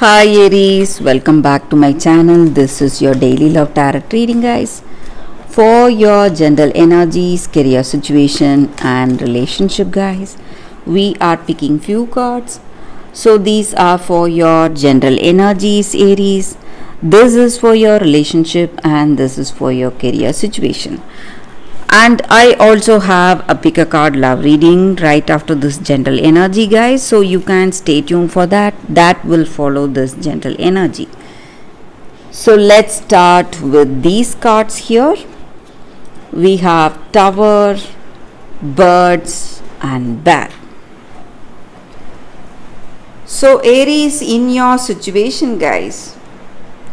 Hi Aries, welcome back to my channel. This is your daily love tarot reading, guys. For your general energies, career situation, and relationship, guys, we are picking few cards. So these are for your general energies, Aries. This is for your relationship, and this is for your career situation. And I also have a pick a card love reading right after this general energy, guys, so you can stay tuned for that will follow this general energy. So let's start with these cards here. We have Tower, Birds, and Bear. So Aries, in your situation, guys,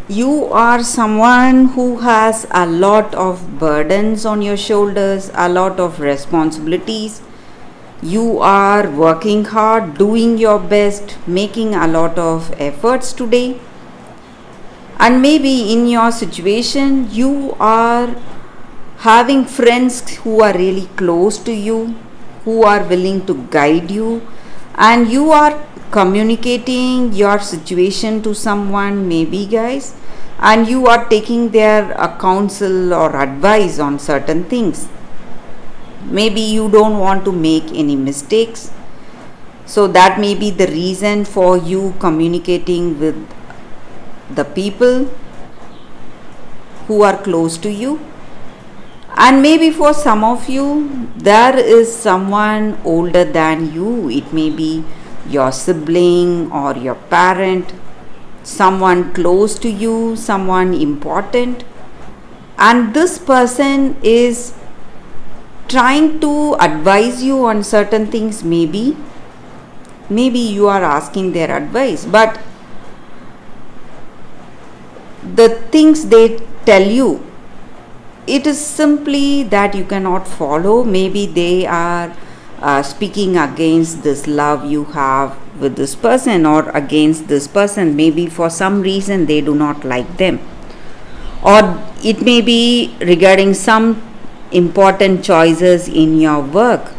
you are someone who has a lot of burdens on your shoulders, a lot of responsibilities. You are working hard, doing your best, making a lot of efforts today. And maybe in your situation, you are having friends who are really close to you, who are willing to guide you, and you are communicating your situation to someone, maybe, guys, and you are taking their counsel or advice on certain things. Maybe you don't want to make any mistakes, so that may be the reason for you communicating with the people who are close to you. And maybe for some of you, there is someone older than you. It may be your sibling or your parent, someone close to you, someone important, and this person is trying to advise you on certain things. Maybe you are asking their advice, but the things they tell you, it is simply that you cannot follow. Maybe they are speaking against this love you have with this person or against this person. Maybe for some reason they do not like them, or it may be regarding some important choices in your work.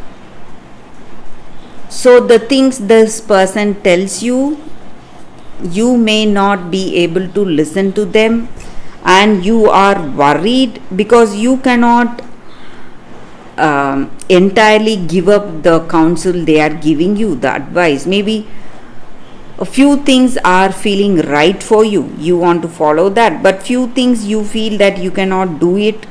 So the things this person tells you, you may not be able to listen to them, and you are worried because you cannot entirely give up the counsel they are giving you, the advice. Maybe a few things are feeling right for you, you want to follow that, but few things you feel that you cannot do it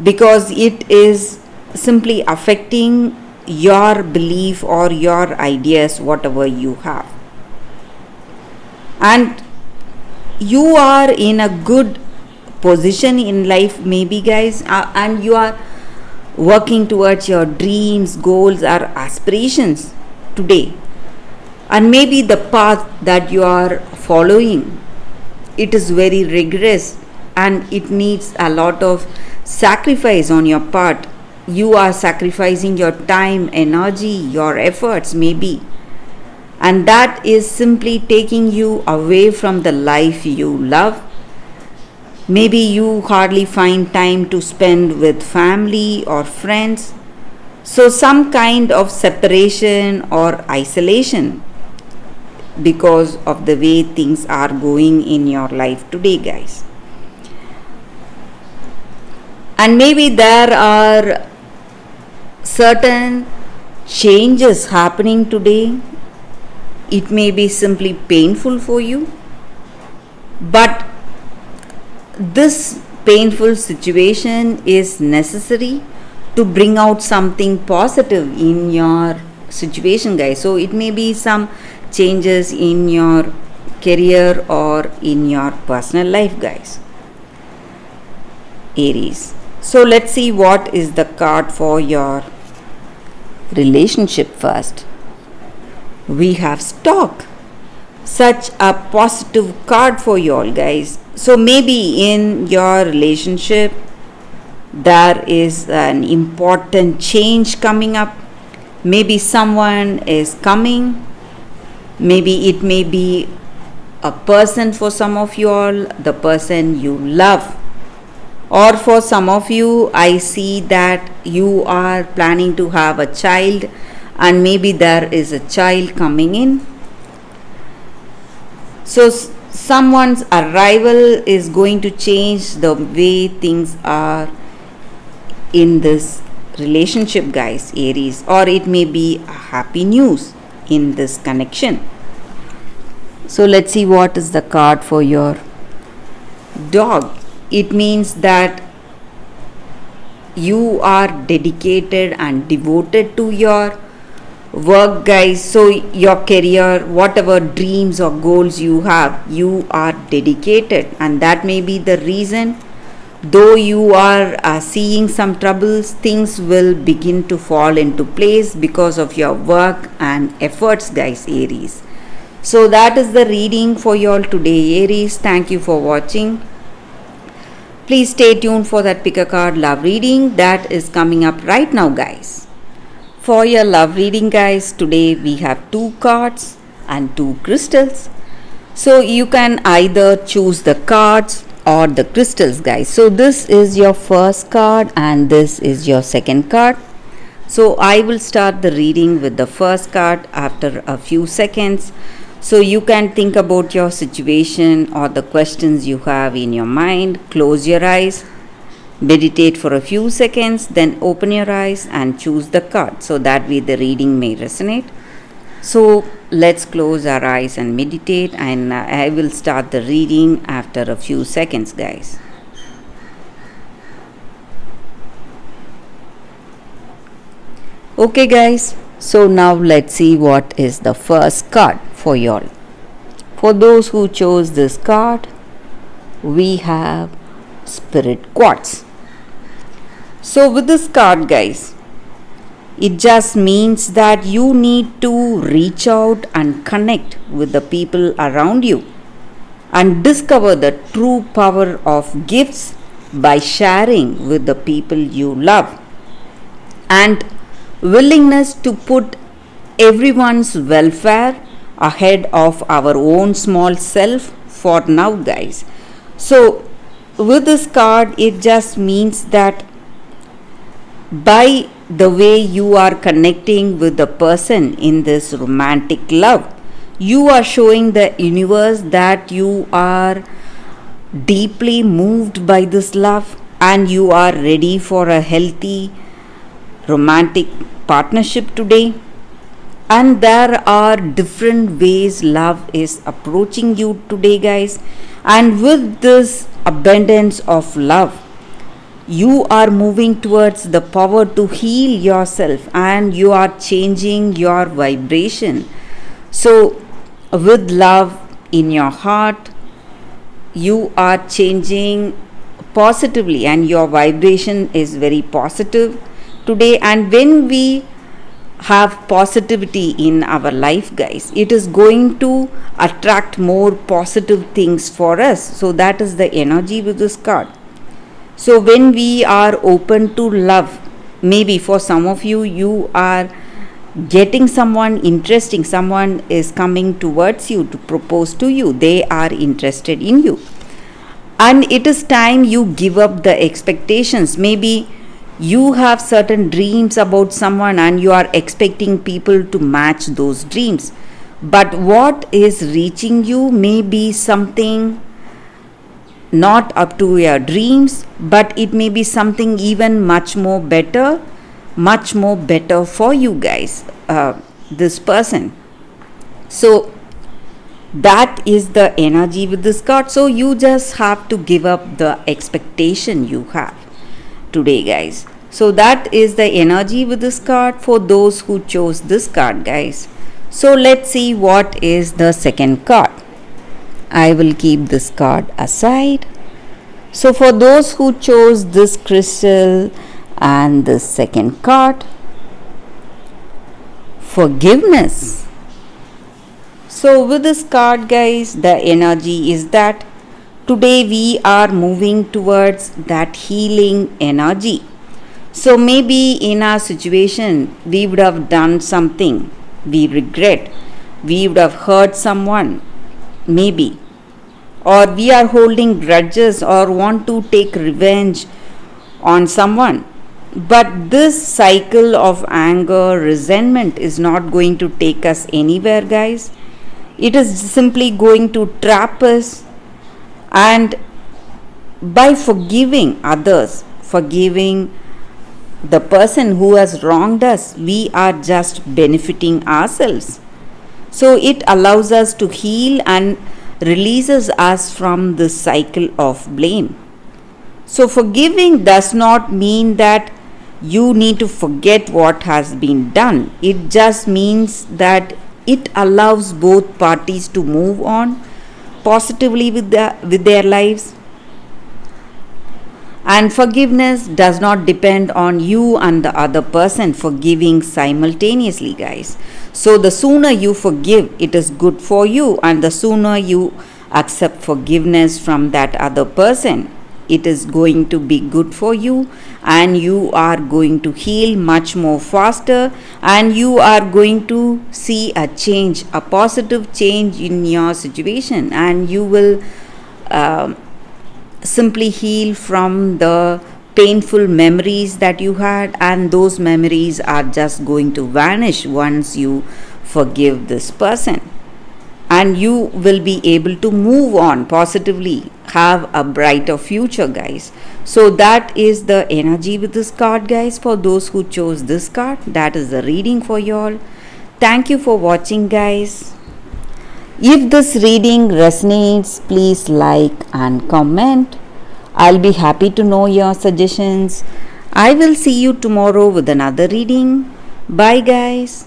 because it is simply affecting your belief or your ideas, whatever you have. And you are in a good position in life, maybe, guys, and you are working towards your dreams, goals, or aspirations today. And maybe the path that you are following, it is very rigorous and it needs a lot of sacrifice on your part. You are sacrificing your time, energy, your efforts, maybe, and that is simply taking you away from the life you love. Maybe you hardly find time to spend with family or friends. So some kind of separation or isolation because of the way things are going in your life today, guys. And maybe there are certain changes happening today. It may be simply painful for you, but this painful situation is necessary to bring out something positive in your situation, guys. So it may be some changes in your career or in your personal life, guys, Aries. So let's see what is the card for your relationship first. We have Stock. Such a positive card for you all, guys. So maybe in your relationship there is an important change coming up. Maybe someone is coming. Maybe it may be a person for some of you all, the person you love. Or for some of you, I see that you are planning to have a child, and maybe there is a child coming in. So someone's arrival is going to change the way things are in this relationship, guys, Aries, or it may be a happy news in this connection. So let's see what is the card for your dog. It means that you are dedicated and devoted to your work, guys. So your career, whatever dreams or goals you have, you are dedicated, and that may be the reason. Though you are seeing some troubles, things will begin to fall into place because of your work and efforts, guys, Aries. So that is the reading for you all today, Aries. Thank you for watching. Please stay tuned for that pick a card love reading that is coming up right now, guys. For your love reading, guys, today we have 2 cards and 2 crystals. So you can either choose the cards or the crystals, guys. So this is your first card and this is your second card. So I will start the reading with the first card after a few seconds. So you can think about your situation or the questions you have in your mind. Close your eyes, meditate for a few seconds, then open your eyes and choose the card so that way the reading may resonate. So let's close our eyes and meditate, and I will start the reading after a few seconds, guys. Okay, guys, so now let's see what is the first card for y'all. For those who chose this card, we have Spirit Quartz. So with this card, guys, it just means that you need to reach out and connect with the people around you and discover the true power of gifts by sharing with the people you love, and willingness to put everyone's welfare ahead of our own small self for now, guys. So with this card, it just means that by the way you are connecting with the person in this romantic love, you are showing the universe that you are deeply moved by this love and you are ready for a healthy romantic partnership today. And there are different ways love is approaching you today, guys. And with this abundance of love, you are moving towards the power to heal yourself and you are changing your vibration. So with love in your heart, you are changing positively and your vibration is very positive today. And when we have positivity in our life, guys, it is going to attract more positive things for us. So that is the energy with this card. So when we are open to love, maybe for some of you, you are getting someone interesting, someone is coming towards you to propose to you, they are interested in you, and it is time you give up the expectations. Maybe you have certain dreams about someone and you are expecting people to match those dreams, but what is reaching you may be something not up to your dreams, but it may be something even much more better for you guys, this person. So that is the energy with this card. So you just have to give up the expectation you have today, guys. So that is the energy with this card for those who chose this card, guys. So let's see what is the second card. I will keep this card aside. So for those who chose this crystal and the second card, forgiveness. So with this card, guys, the energy is that today we are moving towards that healing energy. So maybe in our situation, we would have done something we regret. We would have hurt someone, maybe. Or we are holding grudges or want to take revenge on someone. But this cycle of anger, resentment is not going to take us anywhere, guys. It is simply going to trap us, and by forgiving others, forgiving the person who has wronged us, we are just benefiting ourselves. So it allows us to heal and releases us from this cycle of blame. So forgiving does not mean that you need to forget what has been done. It just means that it allows both parties to move on positively with their lives. And forgiveness does not depend on you and the other person forgiving simultaneously, guys. So the sooner you forgive, it is good for you, and the sooner you accept forgiveness from that other person, it is going to be good for you, and you are going to heal much more faster, and you are going to see a change, a positive change in your situation, and you will simply heal from the painful memories that you had, and those memories are just going to vanish once you forgive this person, and you will be able to move on positively, have a brighter future, guys. So that is the energy with this card, guys. For those who chose this card, that is the reading for you all. Thank you for watching, guys. If this reading resonates, please like and comment. I'll be happy to know your suggestions. I will see you tomorrow with another reading. Bye, guys.